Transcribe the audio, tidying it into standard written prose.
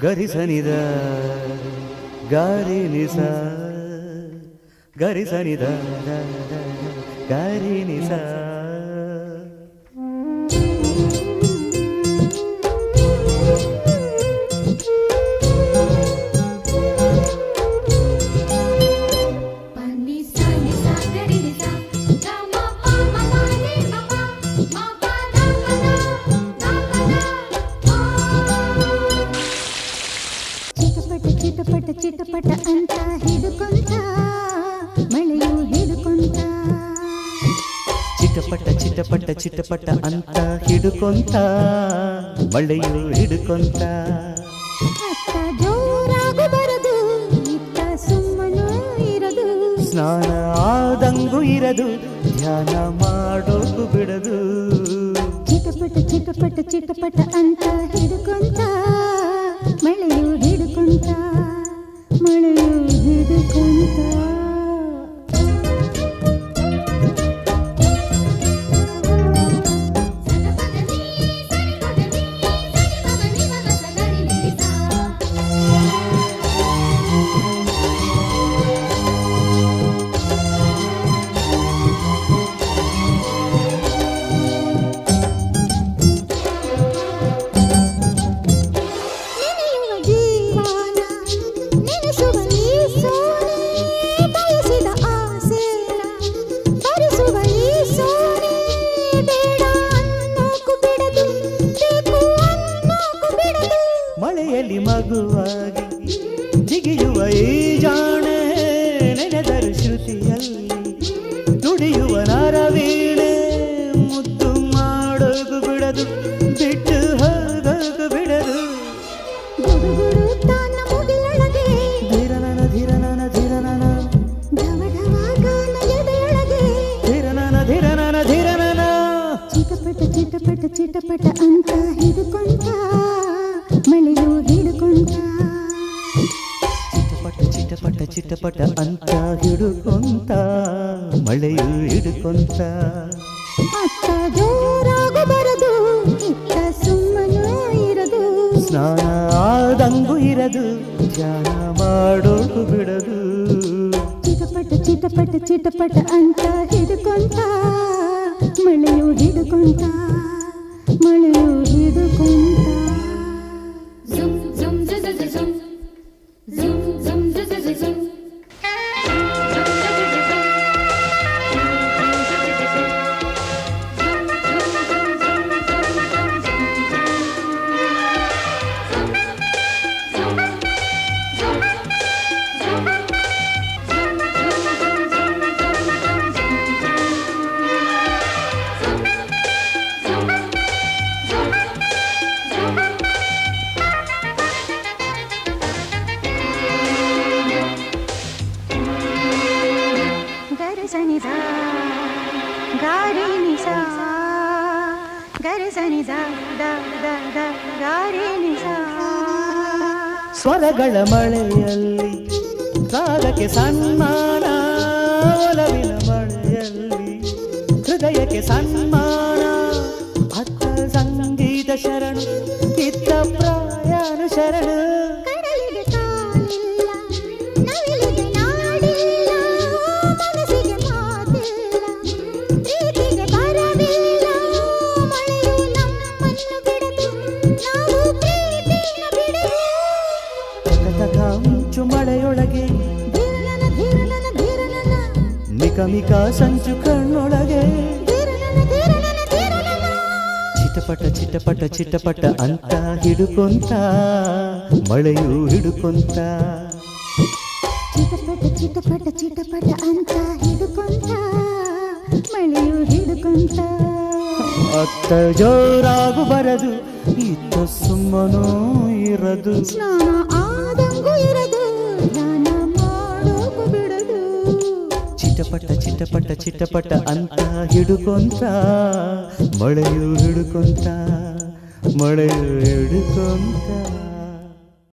ಗರಿ ಸನಿದ ಗಾರಿ ನಿಸ ಗರಿ ಸನಿದ ಗಾರಿ ನಿಸ ಚಿಟಪಟ ಚಿಟಪಟ ಅಂತ ಹಿಡುಕೊಂತ ಮಳೆಯು ಹಿಡುಕೊಂತ ಚಿಟಪಟ ಚಿಟಪಟ ಚಿಟಪಟ ಅಂತ ಹಿಡುಕೊಂತ ಮಳೆಯು ಹಿಡುಕೊಂತ ಅತ್ತ ಜೋರಾಗು ಬರದು ಇತ್ತ ಸುಮ್ಮನು ಇರದು ಸ್ನಾನ ಆದಂಗೂ ಇರದು ಧ್ಯಾನ ಮಾಡೋಕು ಬಿಡದು ಚಿಟಪಟ ಚಿಟಪಟ ಚಿಟಪಟ ಅಂತ ಹಿಡುಕೊಂತ ಮಳೆಯು ಹಿಡುಕೊಂತ ಮಳೆಯು ಹಿಡುಕೊಂತ ಮಳೆಯಲ್ಲಿ ಮಗುವಾಗಿ ಜಿಗಿಯುವ ಈ ಜಾಣೆ ನೆನೆದರು ಶ್ರುತಿಯಲ್ಲಿ ನುಡಿಯುವ ನರವೀಣೆ ಮುದ್ದು ಮಾಡೋದು ಬಿಡದು ಬಿಟ್ಟು ಹೋಗೋದು ಬಿಡದು ಗುಡುಗುಡು ತಾನ ಮುಗಿಲೊಳಗೆ ಧಿರನನ ಧಿರನನ ಧಿರನನ ಢವಢವಾಗಾನ ಎದೆಯೊಳಗೆ ಧಿರನನ ಧಿರನನ ಧಿರನನ ಚಿಟಪಟ ಚಿಟಪಟ ಚಿಟಪಟ ಅಂತ ಹಿಡುಕೊಂತ ಮಳೆಯು ಹಿಡುಕೊಂತ ಚಿಟಪಟ ಚಿಟಪಟ ಚಿಟಪಟ ಅಂತ ಹಿಡುಕೊಂತ ಮಳೆಯು ಹಿಡುಕೊಂತ ಅತ್ತ ಜೋರಾಗು ಬರದು ಇತ್ತ ಸುಮ್ಮನು ಇರದು ಸ್ನಾನ ಆದಂಗೂ ಇರದು ಧ್ಯಾನ ಮಾಡೋಕು ಬಿಡದು ಚಿಟಪಟ ಚಿಟಪಟ ಚಿಟಪಟ ಅಂತ ಹಿಡುಕೊಂತ ಮಳೆಯು ಹಿಡುಕೊಂತ ಮಳೆಯು ಹಿಡುಕೊಂತ ಸನಿದ ಗಾರಿ ನಿಸ ಗರಿ ಸನಿದ ದ ದ ದ ಗಾರಿ ನಿಸ ಸ್ವರಗಳ ಮಳೆಯಲ್ಲಿ ರಾಗಕ್ಕೆ ಸನ್ಮಾನ ಒಲವಿನ ಮಳೆಯಲ್ಲಿ ಹೃದಯಕ್ಕೆ ಸನ್ಮಾನ ಅತ್ತ ಸಂಗೀತ ಶರಣು ಇತ್ತ ಪ್ರಾಯಾನು ಶರಣು ಕಡಲಿಗೆ ಕಾಲಿಲ್ಲ ನವಿಲಿಗೆ ನಾಡಿಲ್ಲ ಮನಸ್ಸಿಗೆ ಮಾತಿಲ್ಲ ಪ್ರೀತಿಗೆ ಬರವಿಲ್ಲ ಮಳೆಯು ನಮ್ಮನ್ನು ಬಿಡದು ನಾವು ಪ್ರೀತಿನ ಬಿಡದು ತಕ ಮಿಂಚು ಮಳೆಯೊಳಗೆ ಧೀರನನ ಧೀರನನ ಧೀರನನ ಮಿಕ ಸಂಚು ಕಣ್ಣೊಳಗೆ ಧೀರನನ ಧೀರನನ ಧೀರನನ ಚಿಟಪಟ ಚಿಟಪಟ ಚಿಟಪಟ ಅಂತ ಹಿಡುಕೊಂತ ಮಳೆಯು ಹಿಡುಕೊಂತ ಚಿಟಪಟ ಚಿಟಪಟ ಚಿಟಪಟ ಅಂತ ಹಿಡುಕೊಂತ ಮಳೆಯು ಹಿಡುಕೊಂತ ಅತ್ತ ಜೋರಾಗು ಬರದು ಇತ್ತ ಸುಮ್ಮನೂ ಇರದು ಸ್ನಾನ ಆದಂಗೂ ಇರದು ಧ್ಯಾನ ಮಾಡೋಕು ಬಿಡದು ಚಿಟಪಟ ಚಿಟಪಟ ಚಿಟಪಟ ಅಂತ ಹಿಡುಕೊಂತ ಮಳೆಯು ಹಿಡುಕೊಂತ ಮಳೆಯು ಹಿಡುಕೊಂತ